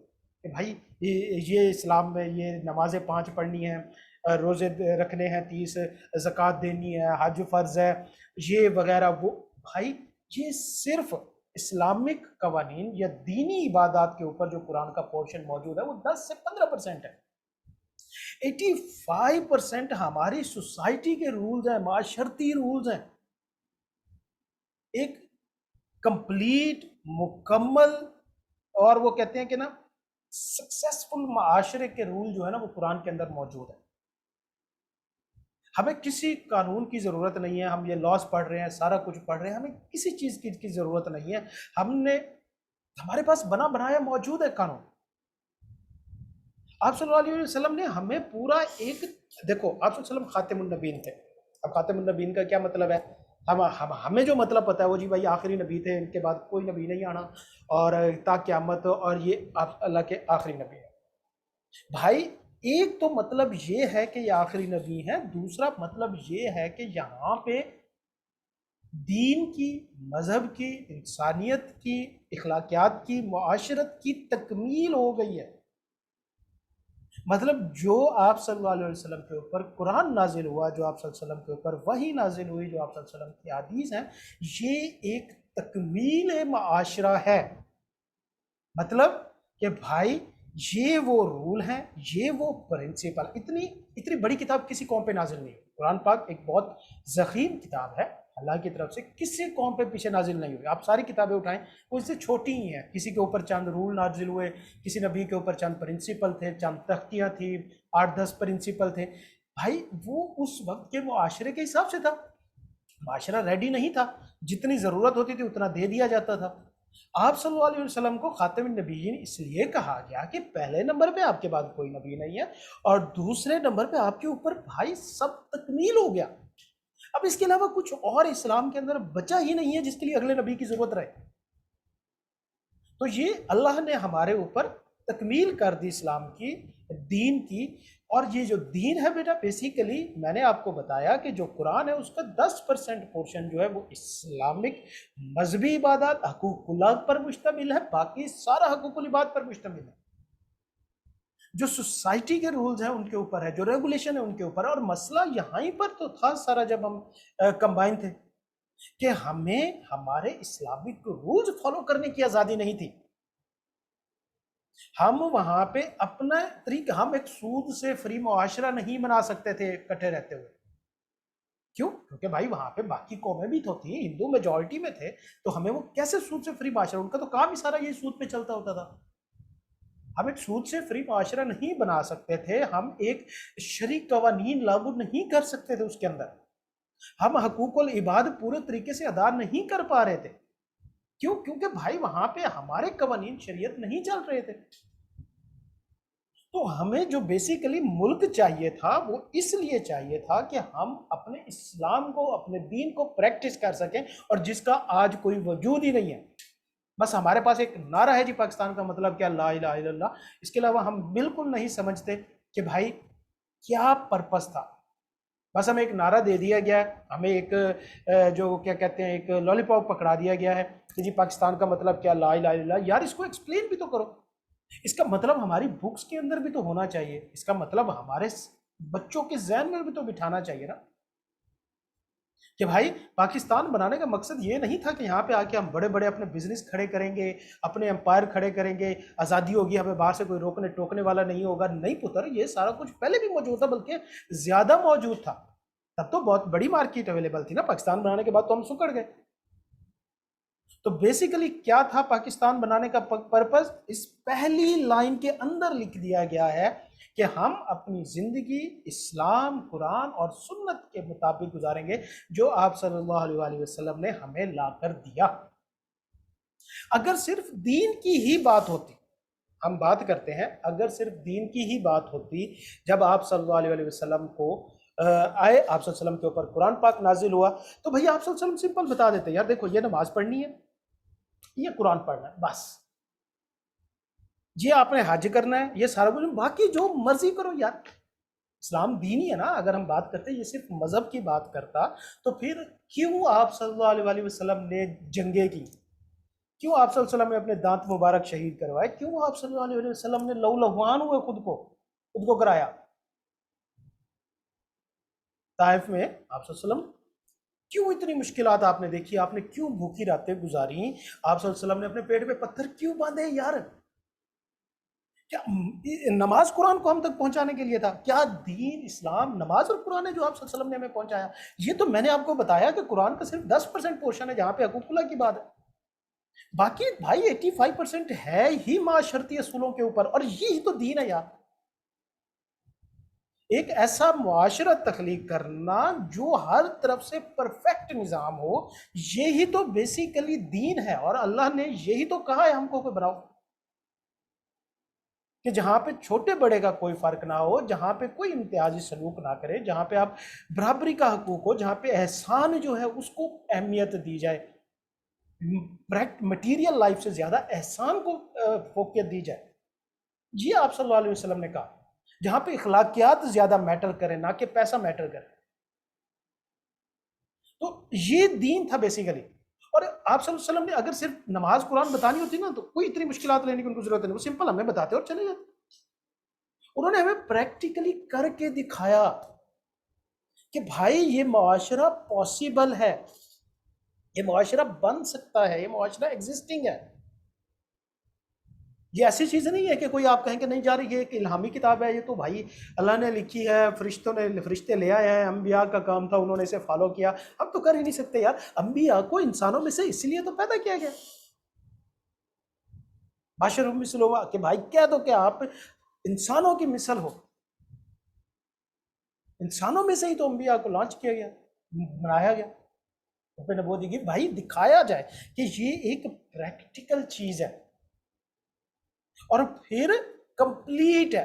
कि भाई ये इस्लाम में ये नमाजें 5 पढ़नी है, रोज़े रखने हैं 30, ज़कात देनी है, हज फ़र्ज़ है, ये वगैरह वो। भाई ये सिर्फ इस्लामिक कवानीन या दीनी इबादत के ऊपर जो कुरान का पोर्शन मौजूद है वो 10 से 15% है। 85% हमारी सोसाइटी के रूल्स हैं, माशरती रूल्स हैं। एक कंप्लीट मुकम्मल और वो कहते हैं कि ना सक्सेसफुल माशरे के रूल जो है ना वो कुरान के अंदर मौजूद है। हमें किसी कानून की ज़रूरत नहीं है। हम ये लॉस पढ़ रहे हैं, सारा कुछ पढ़ रहे हैं, हमें किसी चीज़ की ज़रूरत नहीं है। हमने हमारे पास बना बनाया मौजूद है कानून। आप सल्लल्लाहु अलैहि वसल्लम ने हमें पूरा एक, देखो आप सल्लल्लाहु अलैहि वसल्लम खातिमुन नबीन थे। अब खातिमुन नबीन का क्या मतलब है? हम हमें जो मतलब पता है वो जी भाई आखिरी नबी थे, इनके बाद कोई नबी नहीं आना और ता क़यामत, और ये आप अल्लाह के आखिरी नबी है। भाई एक तो मतलब ये है कि ये आखिरी नबी है, दूसरा मतलब ये है कि यहाँ पे दीन की, मजहब की, इंसानियत की, इखलाकियात की, मुआशरत की तकमील हो गई है। मतलब जो आप सल्लल्लाहु अलैहि वसल्लम के ऊपर कुरान नाजिल हुआ, जो आप सल्लल्लाहु अलैहि वसल्लम के ऊपर वही नाजिल हुई, जो आप सल्लल्लाहु अलैहि वसल्लम की हदीस हैं, ये एक तकमील माशरा है। मतलब कि भाई ये वो रूल हैं, ये वो प्रिंसिपल। इतनी इतनी बड़ी किताब किसी कौम पे नाजिल नहीं हुई। कुरान पाक एक बहुत ज़ख़ीम किताब है, अल्लाह की तरफ से किसी कौम पे पीछे नाजिल नहीं हुई। आप सारी किताबें उठाएं वो इससे छोटी ही हैं। किसी के ऊपर चंद रूल नाजिल हुए, किसी नबी के ऊपर चंद प्रिंसिपल थे, चंद तख्तियाँ थी, 8-10 प्रिंसिपल थे। भाई वो उस वक्त के मुआशरे के हिसाब से था। माशरा रेडी नहीं था, जितनी ज़रूरत होती थी उतना दे दिया जाता था। आप सल्लल्लाहु अलैहि वसल्लम को खातिमुन नबीयीन इसलिए कहा गया कि पहले नंबर पे आपके बाद कोई नबी नहीं है, और दूसरे नंबर पे आपके ऊपर भाई सब तकमील हो गया। अब इसके अलावा कुछ और इस्लाम के अंदर बचा ही नहीं है जिसके लिए अगले नबी की जरूरत रहे। तो ये अल्लाह ने हमारे ऊपर तकमील कर दी इस्लाम की, दीन की। और ये जो दीन है बेटा, बेसिकली मैंने आपको बताया कि जो कुरान है उसका 10% पोर्शन जो है वो इस्लामिक मजहबी इबादत हकूकुल्लाह पर मुश्तमिल है, बाकी सारा हकूकुल इबाद पर मुश्तमिल है। जो सोसाइटी के रूल्स हैं उनके ऊपर है, जो रेगुलेशन है उनके ऊपर है। और मसला यहीं पर तो था सारा, जब हम कंबाइन थे, कि हमें हमारे इस्लामिक रूल्स फॉलो करने की आजादी नहीं थी। हम वहां पे अपना तरीका, हम एक सूद से फ्री मुआशरा नहीं बना सकते थे इकट्ठे रहते हुए। क्यों? क्योंकि भाई वहां पे बाकी कौमें भी तो थी, हिंदू मेजॉरिटी में थे, तो हमें वो कैसे सूद से फ्री मुआशरा, उनका तो काम ही सारा यही सूद पे चलता होता था। हम एक सूद से फ्री मुआशरा नहीं बना सकते थे, हम एक शरई कवानीन लागू नहीं कर सकते थे उसके अंदर, हम हकूकुल इबाद पूरे तरीके से अदा नहीं कर पा रहे थे। क्यों? क्योंकि भाई वहां पे हमारे कवानीन शरीयत नहीं चल रहे थे। तो हमें जो बेसिकली मुल्क चाहिए था वो इसलिए चाहिए था कि हम अपने इस्लाम को, अपने दीन को प्रैक्टिस कर सकें, और जिसका आज कोई वजूद ही नहीं है। बस हमारे पास एक नारा है जी, पाकिस्तान का मतलब क्या, ला इलाहा इल्लल्लाह। इसके अलावा हम बिल्कुल नहीं समझते कि भाई क्या पर्पस था। बस हमें एक नारा दे दिया गया है, हमें एक जो क्या कहते हैं, एक लॉलीपॉप पकड़ा दिया गया है कि जी पाकिस्तान का मतलब क्या, ला इलाहा इल्लल्लाह। यार इसको एक्सप्लेन भी तो करो, इसका मतलब हमारी बुक्स के अंदर भी तो होना चाहिए, इसका मतलब हमारे बच्चों के जहन में भी तो बिठाना चाहिए ना, कि भाई पाकिस्तान बनाने का मकसद ये नहीं था कि यहाँ पे आके हम बड़े बड़े अपने बिजनेस खड़े करेंगे, अपने एम्पायर खड़े करेंगे, आज़ादी होगी, हमें बाहर से कोई रोकने टोकने वाला नहीं होगा। नहीं पुत्र, ये सारा कुछ पहले भी मौजूद था, बल्कि ज़्यादा मौजूद था। तब तो बहुत बड़ी मार्केट अवेलेबल थी ना, पाकिस्तान बनाने के बाद तो हम सुकड़ गए। तो बेसिकली क्या था पाकिस्तान बनाने का पर्पस, इस पहली लाइन के अंदर लिख दिया गया है कि हम अपनी जिंदगी इस्लाम, कुरान और सुन्नत के मुताबिक गुजारेंगे, जो आप सल्लल्लाहु अलैहि वसल्लम ने हमें लाकर दिया। अगर सिर्फ दीन की ही बात होती, हम बात करते हैं, अगर सिर्फ दीन की ही बात होती, जब आप सल्लल्लाहु अलैहि वसल्लम को आए, आप सल्लल्लाहु अलैहि वसल्लम के ऊपर कुरान पाक नाजिल हुआ, तो भैया आप सल्लल्लाहु अलैहि वसल्लम सिंपल बता देते, यार देखो ये नमाज पढ़नी है, ये कुरान पढ़ना है, बस ये आपने हज करना है, ये सारा कुछ, बाकी जो मर्जी करो यार। इस्लाम दीन ही है ना। अगर हम बात करते ये सिर्फ मजहब की बात करता, तो फिर क्यों आप सल्लल्लाहु अलैहि वसल्लम ने जंगे की, क्यों आप सल्लल्लाहु अलैहि वसल्लम ने अपने दांत मुबारक शहीद करवाए, क्यों आप सल्लल्लाहु अलैहि वसल्लम ने लहू लहवान हुए खुद को कराया ताइफ में। आप सल्लल्लाहु अलैहि वसल्लम क्यों इतनी मुश्किलात आपने देखी, आपने क्यों भूखी रातें गुजारी, आप सल्लल्लाहु अलैहि वसल्लम ने अपने पेट पे पत्थर क्यों बांधे यार, क्या नमाज कुरान को हम तक पहुंचाने के लिए था? क्या दीन इस्लाम नमाज और कुरान है जो आप सल्लल्लाहु अलैहि वसल्लम ने हमें पहुंचाया? ये तो मैंने आपको बताया कि कुरान का सिर्फ 10% पोर्शन है जहां पे हकूकुल्लाह की बात है, बाकी भाई 85% है ही माशरती असूलों के ऊपर, और यही तो दीन है यार। एक ऐसा मुआशरा तख्लीक करना जो हर तरफ से परफेक्ट निज़ाम हो, यही तो बेसिकली दीन है। और अल्लाह ने यही तो कहा है हमको कि बनाओ, कि जहां पे छोटे बड़े का कोई फर्क ना हो, जहां पे कोई इम्तियाजी सलूक ना करे, जहां पे आप बराबरी का हकूक हो, जहां पे एहसान जो है उसको अहमियत दी जाए, मटीरियल लाइफ से ज्यादा एहसान को फोकियत दी जाए। ये आप सल्लल्लाहु अलैहि वसल्लम ने कहा, जहां पे इखलाकियात ज्यादा मैटर करे, ना कि पैसा मैटर करे। तो ये दीन था बेसिकली। और आप सल्लल्लाहु अलैहि वसल्लम ने अगर सिर्फ नमाज कुरान बतानी होती ना, तो कोई इतनी मुश्किलात लेने की उनको जरूरत नहीं, वो सिंपल हमें बताते और चले जाते। उन्होंने हमें प्रैक्टिकली करके दिखाया कि भाई ये मुआशरा पॉसिबल है, ये मुआशरा बन सकता है, ये मुआशरा एग्जिस्टिंग है। ये ऐसी चीज़ नहीं है कि कोई आप कहें कि नहीं जा रही, ये एक इल्हामी किताब है, ये तो भाई अल्लाह ने लिखी है, फरिश्ते ले आए हैं, अम्बिया का काम था, उन्होंने इसे फॉलो किया, हम तो कर ही नहीं सकते यार। अम्बिया को इंसानों में से इसलिए तो पैदा किया गया, बाशर मिसलुमा, कि भाई कह दो कि आप इंसानों की मिसल हो, इंसानों में से ही तो अम्बिया को लॉन्च किया गया, बनाया गया, नबूवत दी गई। भाई दिखाया जाए कि ये एक प्रैक्टिकल चीज़ है और फिर कंप्लीट है।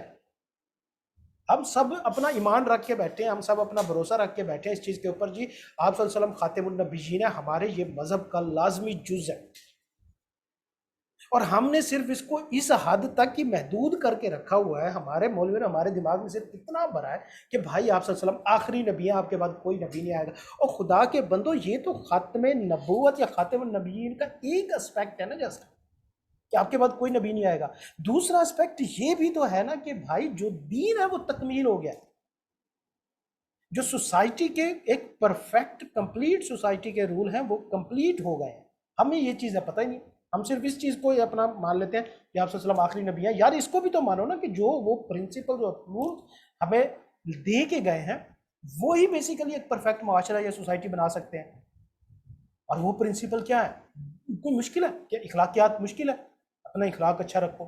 हम सब अपना ईमान रख के बैठे हैं, हम सब अपना भरोसा रख के बैठे हैं इस चीज़ के ऊपर, जी आप सल्लल्लाहु अलैहि वसल्लम खातिमुन नबिय्यीन है, हमारे ये मज़हब का लाजमी जुज़ है। और हमने सिर्फ इसको इस हद तक ही महदूद करके रखा हुआ है, हमारे मौलवी ने हमारे दिमाग में सिर्फ इतना भरा है कि भाई आप सल्लल्लाहु अलैहि वसल्लम आखिरी नबी है, आपके बाद कोई नबी नहीं आएगा। और खुदा के बंदो, ये तो खात्मे नबूवत या खातिमुन नबिय्यीन का एक एस्पेक्ट है ना, जस्ट कि आपके बाद कोई नबी नहीं आएगा। दूसरा एस्पेक्ट ये भी तो है ना कि भाई जो दीन है वो तकमील हो गया, जो सोसाइटी के एक परफेक्ट कंप्लीट सोसाइटी के रूल हैं वो कंप्लीट हो गए हैं। हमें ये चीज़ें पता ही नहीं, हम सिर्फ इस चीज़ को अपना मान लेते हैं कि आप सल्लल्लाहु अलैहि वसल्लम आखिरी नबी है। यार इसको भी तो मानो ना कि जो वो प्रिंसिपल जो रूल हमें दे के गए हैं वो ही बेसिकली एक परफेक्ट माशरा या सोसाइटी बना सकते हैं। और वो प्रिंसिपल क्या है? कोई मुश्किल है क्या? इखलाकियात मुश्किल है? अपना इखलाक अच्छा रखो,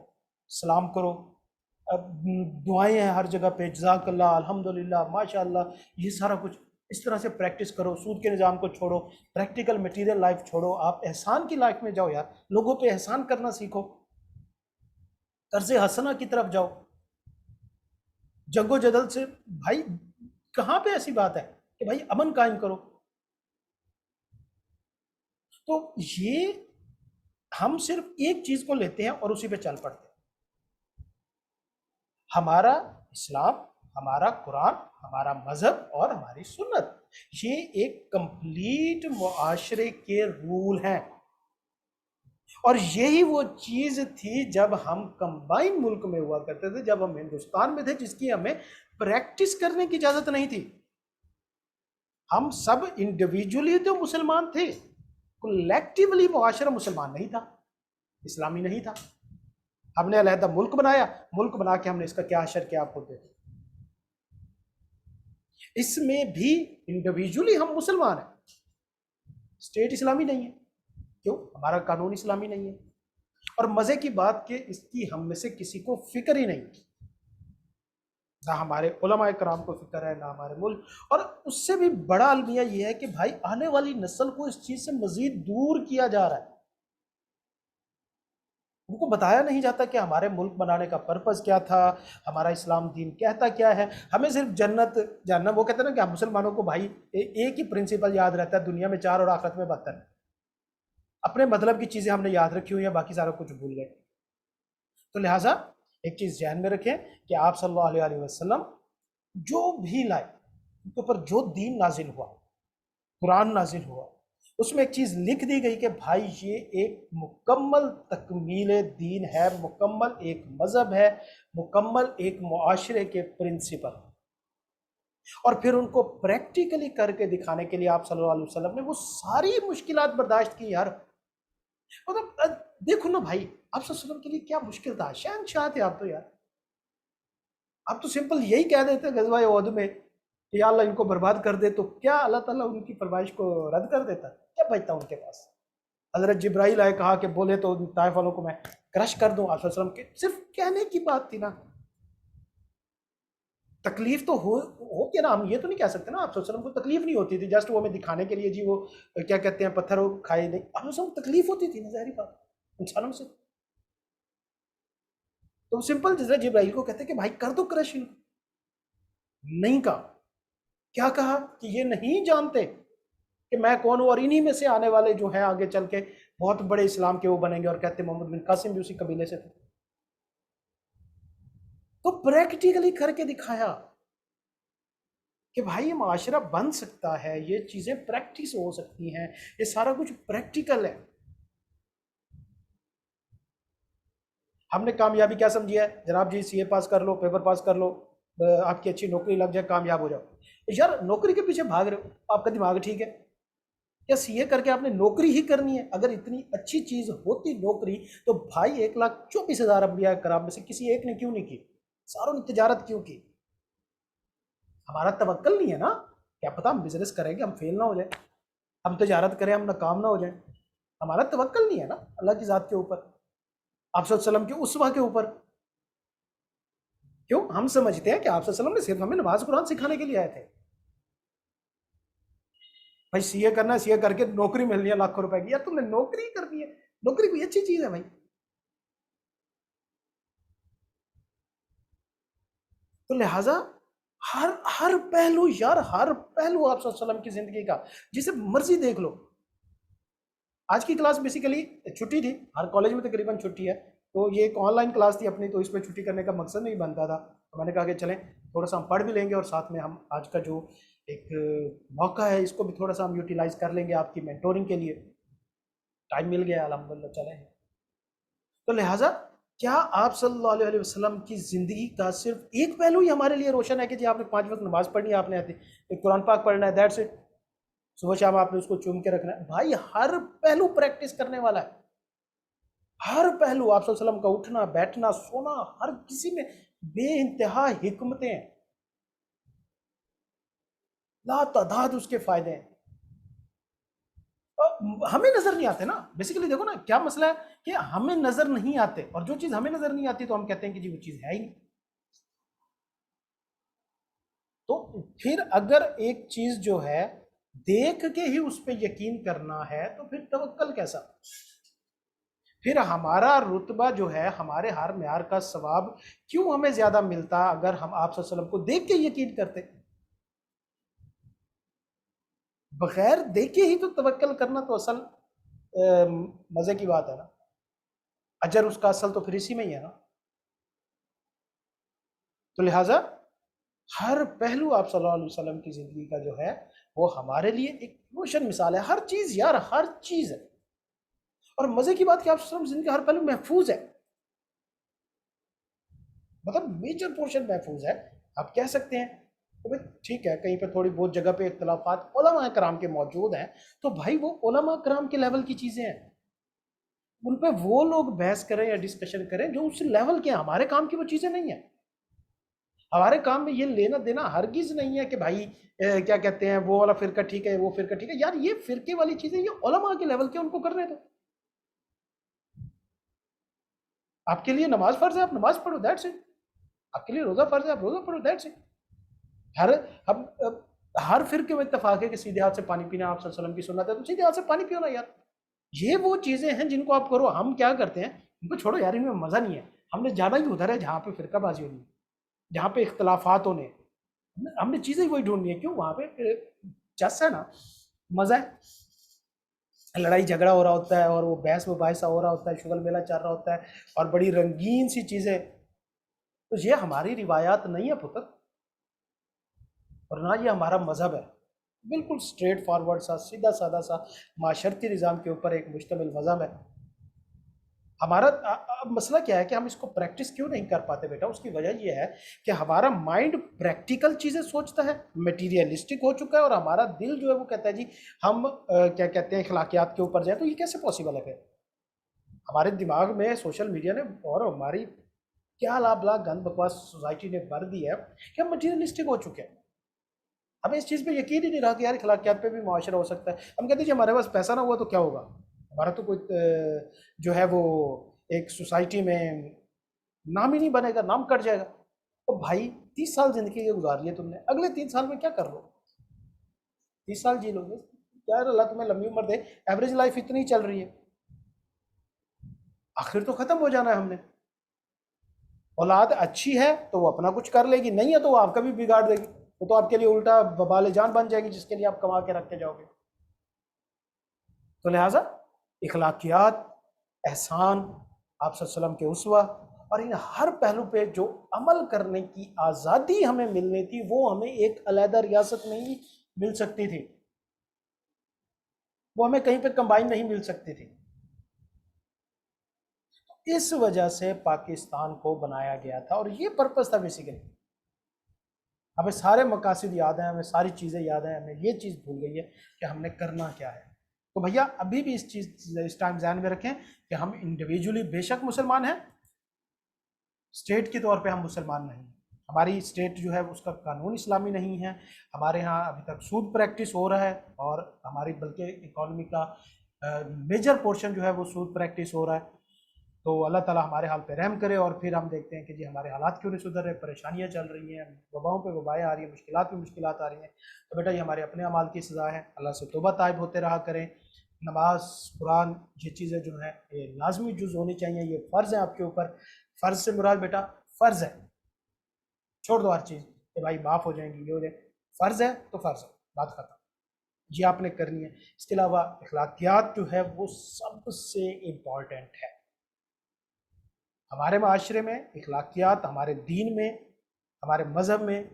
सलाम करो, अब दुआएं हैं हर जगह पे, जज़ाकल्लाह, अल्हम्दुलिल्लाह, माशाअल्लाह, ये सारा कुछ इस तरह से प्रैक्टिस करो। सूद के निज़ाम को छोड़ो, प्रैक्टिकल मटेरियल लाइफ छोड़ो, आप एहसान की लाइफ में जाओ यार, लोगों पे एहसान करना सीखो, कर्ज़ हसना की तरफ जाओ। जंगो जदल से भाई कहाँ पे ऐसी बात है कि भाई अमन कायम करो? तो ये हम सिर्फ एक चीज को लेते हैं और उसी पे चल पड़ते हैं। हमारा इस्लाम, हमारा कुरान, हमारा मजहब और हमारी सुन्नत, ये एक कंप्लीट मुआशरे के रूल हैं। और यही वो चीज थी जब हम कंबाइन मुल्क में हुआ करते थे, जब हम हिंदुस्तान में थे, जिसकी हमें प्रैक्टिस करने की इजाजत नहीं थी। हम सब इंडिविजुअली तो मुसलमान थे, कलेक्टिवली मुआशरा मुसलमान नहीं था, इस्लामी नहीं था। हमने अलहदा मुल्क बनाया, मुल्क बना के हमने इसका क्या असर किया आप खुद देखो। इसमें भी इंडिविजुअली हम मुसलमान हैं, स्टेट इस्लामी नहीं है। क्यों? हमारा कानून इस्लामी नहीं है। और मजे की बात कि इसकी हम में से किसी को फिक्र ही नहीं, ना हमारे उलमा कराम को फिक्र है, ना हमारे मुल्क। और उससे भी बड़ा अलमिया यह है कि भाई आने वाली नस्ल को इस चीज से मजीद दूर किया जा रहा है। उनको बताया नहीं जाता कि हमारे मुल्क बनाने का पर्पस क्या था, हमारा इस्लाम दीन कहता क्या है। हमें सिर्फ जन्नत जानना, वो कहते हैं ना कि हम मुसलमानों को भाई एक ही प्रिंसिपल याद रहता है, दुनिया में 4 और आखिरत में 72। अपने मतलब की चीजें हमने याद रखी हुई है, बाकी सारा कुछ भूल गए। तो लिहाजा एक चीज ध्यान में रखें कि आप सल्लल्लाहु अलैहि वसल्लम जो भी लाए, उनके ऊपर जो दीन नाजिल हुआ, कुरान नाजिल हुआ, उसमें एक चीज लिख दी गई कि भाई ये एक मुकम्मल तकमील दीन है, मुकम्मल एक मजहब है, मुकम्मल एक मुआशरे के प्रिंसिपल। और फिर उनको प्रैक्टिकली करके दिखाने के लिए आप सल्लल्लाहु अलैहि वसल्लम ने वो सारी मुश्किलात बर्दाश्त की यार। मतलब देखो ना भाई, आप सल्लल्लाहु अलैहि वसल्लम के लिए क्या मुश्किल था, शहंशाह थे आप तो यार। आप तो सिंपल यही कह देते गज़वा उहद में कि या अल्लाह इनको बर्बाद कर दे, तो क्या अल्लाह ताला उनकी फरमाइश को रद्द कर देता? क्या बचता उनके पास? हजरत जिब्राइल आए, कहा कि बोले तो ताइफ वालों को मैं क्रश कर दूं। आप सल्लल्लाहु अलैहि वसल्लम के सिर्फ कहने की बात थी ना, तकलीफ तो हो क्या ना, हम ये तो नहीं कह सकते ना आप सल्लल्लाहु अलैहि वसल्लम को तकलीफ नहीं होती थी, जस्ट वो हमें दिखाने के लिए जी वो क्या कहते हैं पत्थर खाए नहीं। आप सल्लल्लाहु अलैहि वसल्लम को तकलीफ होती थी ना, ज़ाहिर बात इंसानों से। तो सिंपल हजरत जिब्राइल को कहते कि भाई कर दो क्रश इनको, नहीं कहा। क्या कहा कि ये नहीं जानते कि मैं कौन हूं, और इन्हीं में से आने वाले जो हैं आगे चल के बहुत बड़े इस्लाम के वो बनेंगे। और कहते मोहम्मद बिन कासिम भी उसी कबीले से थे। तो प्रैक्टिकली करके दिखाया कि भाई ये माशरा बन सकता है, ये चीजें प्रैक्टिस हो सकती हैं, ये सारा कुछ प्रैक्टिकल है। हमने कामयाबी क्या समझी है? जनाब जी सीए पास कर लो, पेपर पास कर लो, आपकी अच्छी नौकरी लग जाए, कामयाब हो जाओ। यार नौकरी के पीछे भाग रहे हो, आपका दिमाग ठीक है क्या? सीए करके आपने नौकरी ही करनी है? अगर इतनी अच्छी चीज होती नौकरी, तो भाई 1,24,000 अंबिया कराम में से किसी एक ने क्यों नहीं की? सारों ने तिजारत क्यों की? हमारा तवक्कल नहीं है ना, क्या पता हम बिजनेस करेंगे, हम फेल ना हो जाए, हम तिजारत करें, हम नाकाम ना हो जाए। हमारा तवक्कल नहीं है ना अल्लाह की ज़ात के ऊपर, आप सल्लम के उसवा के ऊपर। क्यों? हम समझते हैं कि आप सल्लम ने सिर्फ हमें नमाज कुरान सिखाने के लिए आए थे। भाई सीए करना है, सीए करके नौकरी मिलनी है लाखों रुपए की, यार तुमने नौकरी करनी है? नौकरी कोई अच्छी चीज है भाई? तो लिहाजा हर हर पहलू यार, हर पहलू आप सल्लम की जिंदगी का जिसे मर्जी देख लो। आज की क्लास बेसिकली छुट्टी थी, हर कॉलेज में तकरीबन छुट्टी है, तो ये एक ऑनलाइन क्लास थी अपनी, तो इसमें छुट्टी करने का मकसद नहीं बनता था। तो मैंने कहा कि चलें थोड़ा सा हम पढ़ भी लेंगे और साथ में हम आज का जो एक मौका है इसको भी थोड़ा सा हम यूटिलाइज कर लेंगे आपकी मेंटोरिंग के लिए। टाइम मिल गया अल्हम्दुलिल्लाह, चलें। तो लिहाजा क्या आप सल्लल्लाहु अलैहि वसल्लम की ज़िंदगी का सिर्फ एक पहलू ही हमारे लिए रोशन है कि जी आपने 5 वक्त नमाज पढ़नी है, आपने एक कुरान पाक पढ़ना है, दैट्स इट, सुबह शाम आपने उसको चूम के रखना है? भाई हर पहलू प्रैक्टिस करने वाला है, हर पहलू। आप सल्लल्लाहु अलैहि वसल्लम का उठना बैठना सोना, हर किसी में बेइंतहा हिकमतें हैं, लातादाद उसके फायदे हैं। हमें नजर नहीं आते ना, बेसिकली देखो ना क्या मसला है कि हमें नजर नहीं आते, और जो चीज हमें नजर नहीं आती तो हम कहते हैं कि जी वो चीज है ही नहीं। तो फिर अगर एक चीज जो है देख के ही उस पर यकीन करना है तो फिर तवक्कल कैसा? फिर हमारा रुतबा जो है, हमारे हर म्यार का सवाब क्यों हमें ज्यादा मिलता अगर हम आप सल्लल्लाहु अलैहि वसल्लम को देख के यकीन करते? बगैर देखे ही तो तवक्कल करना तो असल मजे की बात है ना, अजर उसका असल तो फिर इसी में ही है ना। तो लिहाजा हर पहलू आप सल्लल्लाहु अलैहि वसल्लम की जिंदगी का जो है वो हमारे लिए एक रोशन मिसाल है। हर चीज यार, हर चीज है। और मजे की बात कि आप सल्लल्लाहु अलैहि वसल्लम जिंदगी का हर पहलू महफूज है, मतलब मेजर पोर्शन महफूज है। आप कह सकते हैं तो भाई ठीक है, कहीं पे थोड़ी बहुत जगह पे इख्तलाफात उलमा कराम के मौजूद हैं, तो भाई वो उलमा कराम के लेवल की चीजें हैं, उन पे वो लोग बहस करें या डिस्कशन करें जो उस लेवल के। हमारे काम की वो चीजें नहीं है। हमारे काम में ये लेना देना हरगिज नहीं है कि भाई क्या कहते हैं वो वाला फिरका ठीक है, वो फिरका ठीक है। यार ये फिरके वाली चीजें ये उलमा के लेवल के, उनको करने दो। आपके लिए नमाज फर्ज है, आप नमाज पढ़ो, दैट्स इट। आपके लिए रोजा फर्ज है, आप रोजा पढ़ो, दैट्स इट। हर हम हर फिरके में इत्तेफाक है कि सीधे हाथ से पानी पीना आप सल्लल्लाहु अलैहि वसल्लम की सुन्नत है, तो सीधे हाथ से पानी पियो ना यार। ये वो चीजें हैं जिनको आप करो। हम क्या करते हैं, इनको छोड़ो यार, इनमें मजा नहीं है। हमने जाना ही उधर है जहाँ पे फिरकाबाजी होनी है, जहाँ पे इख्तलाफात होने हैं। हमने चीजें वही ढूंढनी है। क्यों? वहां पे जस है ना, मजा है। लड़ाई झगड़ा हो रहा होता है और वो बहस मुबाहिसा हो रहा होता है, शुगल मेला चल रहा होता है और बड़ी रंगीन सी चीजें। तो ये हमारी रिवायात नहीं है पुत्र, और ना ये हमारा मजहब है। बिल्कुल स्ट्रेट फॉरवर्ड सा सीधा साधा सा माशरती निज़ाम के ऊपर एक मुश्तमिल मजहब है हमारा। अब मसला क्या है कि हम इसको प्रैक्टिस क्यों नहीं कर पाते बेटा? उसकी वजह यह है कि हमारा माइंड प्रैक्टिकल चीज़ें सोचता है, मटीरियलिस्टिक हो चुका है, और हमारा दिल जो है वो कहता है जी हम क्या कहते हैं अखलाकियात के ऊपर जाए। तो ये कैसे पॉसिबल है फिर? हमारे दिमाग में सोशल मीडिया ने और हमारी क्या लाभ लाख गंद बकवास सोसाइटी ने भर दी है कि हम मटीरियलिस्टिक हो चुके हैं। हमें इस चीज़ पे यकीन ही नहीं रहा कि यार अखलाकियात पे भी मुआशरा हो सकता है। हम कहते हैं जी हमारे पास पैसा ना हुआ तो क्या होगा, हमारा तो कोई जो है वो एक सोसाइटी में नाम ही नहीं बनेगा, नाम कट जाएगा। तो भाई 30 साल जिंदगी के गुजार लिए तुमने, अगले 3 साल में क्या कर लो? 30 साल जी लोगे यार, अल्लाह तुम्हें लंबी उम्र दे। एवरेज लाइफ इतनी ही चल रही है, आखिर तो खत्म हो जाना है हमने। औलाद अच्छी है तो वो अपना कुछ कर लेगी, नहीं है तो वो आपका भी बिगाड़ देगी। वो तो आपके लिए उल्टा बबाल जान बन जाएगी जिसके लिए आप कमा के रख के जाओगे। तो लिहाजा इखलाकियात, एहसान, आप सल्लम के उसवा, और इन हर पहलू पे जो अमल करने की आज़ादी हमें मिलनी थी वो हमें एक अलहदा रियासत में ही मिल सकती थी, वो हमें कहीं पे कंबाइन नहीं मिल सकती थी। इस वजह से पाकिस्तान को बनाया गया था और ये पर्पस था बेसिकली। हमें सारे मकासद याद हैं, हमें सारी चीज़ें याद हैं, हमें ये चीज़ भूल गई है कि हमने करना क्या है। तो भैया अभी भी इस टाइम ध्यान में रखें कि हम इंडिविजुअली बेशक मुसलमान हैं, स्टेट के तौर पे हम मुसलमान नहीं। हमारी स्टेट जो है उसका कानून इस्लामी नहीं है। हमारे यहाँ अभी तक सूद प्रैक्टिस हो रहा है, और हमारी बल्कि इकॉनमी का मेजर पोर्शन जो है वो सूद प्रैक्टिस हो रहा है। तो अल्लाह ताला हमारे हाल पे रहम करे, और फिर हम देखते हैं कि जी हमारे हालात क्यों नहीं सुधर रहे, परेशानियाँ चल रही हैं, वबाओं पे वबाएँ आ रही हैं, मुश्किलात पे मुश्किलात आ रही हैं। तो बेटा ये हमारे अपने अमाल की सज़ा है। अल्लाह से तौबा ताइब होते रहा करें। नमाज, कुरान, ये चीज़ें जो हैं ये लाजमी जुज़ होनी चाहिए, ये फ़र्ज़ है आपके ऊपर। फ़र्ज़ से मुराद बेटा फ़र्ज़ है, छोड़ दो हर चीज़ कि भाई माफ़ हो जाएंगी, ये हो जाए। फ़र्ज़ है तो फ़र्ज़ है, बात खत्म, ये आपने करनी है। इसके अलावा अखलाकियात जो है वो सबसे इम्पॉर्टेंट है हमारे माशरे में। अखलाकियात हमारे दीन में, हमारे मज़हब में,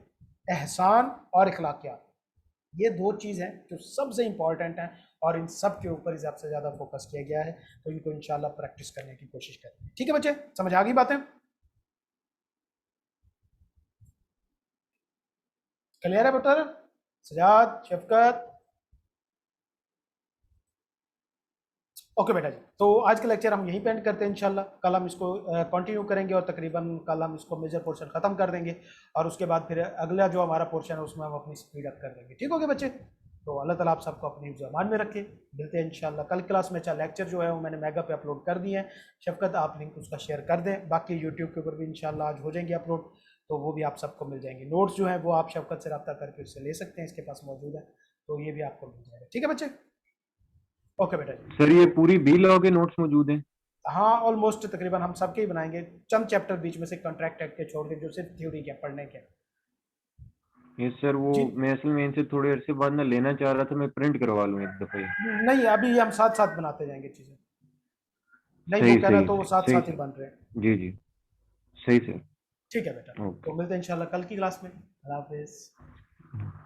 एहसान और अखलाकियात, ये दो चीज़ हैं जो सबसे इम्पॉर्टेंट हैं, और इन सब के ऊपर ज़्यादा से ज़्यादा फोकस किया गया है, तो इनको इंशाल्लाह प्रैक्टिस करने की कोशिश करेंगे। ठीक है बच्चे, समझ आ गई बातें? क्लियर है बेटा? सजाद, शफकत, ओके बेटा जी। तो आज का लेक्चर हम यहीं पे एंड करते हैं इंशाल्लाह। कल हम इसको कंटिन्यू करेंगे और तकरीबन कल हम इसको मेजर पोर्शन ख़त्म कर देंगे और उसके बाद फिर अगला जो हमारा पोर्शन है उसमें हम अपनी स्पीड अप कर देंगे। ठीक हो गया बच्चे? तो अल्लाह ताला आप सबको अपनी ज़मान में रखे। मिलते हैं इंशाल्लाह कल क्लास में। अच्छा, लेक्चर जो है वो मैंने मेगा पे अपलोड कर दिए हैं। शफकत आप लिंक उसका शेयर कर दें। बाकी यूट्यूब के ऊपर भी इंशाल्लाह आज हो जाएंगे अपलोड, तो वो भी आप सबको मिल जाएंगे। नोट्स जो है वो आप शफकत से रब्ता करके उससे ले सकते हैं, इसके पास मौजूद है, तो ये भी आपको मिल जाएगा। ठीक है बच्चे? ओके बेटा जी। सर ये पूरी बी लॉ के नोट्स मौजूद हैं? हाँ, ऑलमोस्ट तकरीबन हम सबके ही बनाएंगे। चंद चैप्टर बीच में से कॉन्ट्रैक्ट एक्ट के छोड़ के जो सिर्फ थ्योरी के पढ़ने के। ये सर वो जी मैं असल में इनसे थोड़े अरसे बाद ना लेना चाह रहा था, मैं प्रिंट करवा लूँ एक दफ़ा ये। नहीं, अभी हम साथ साथ बनाते जाएंगे चीज़ें। नहीं, वो सही कह रहा सही तो वो साथ सही साथ ही सर। बन रहे हैं। जी जी, सही सर। ठीक है बेटा, तो ओके। मिलते हैं इंशाल्लाह कल की क्लास में। अल्लाह हाफिज़।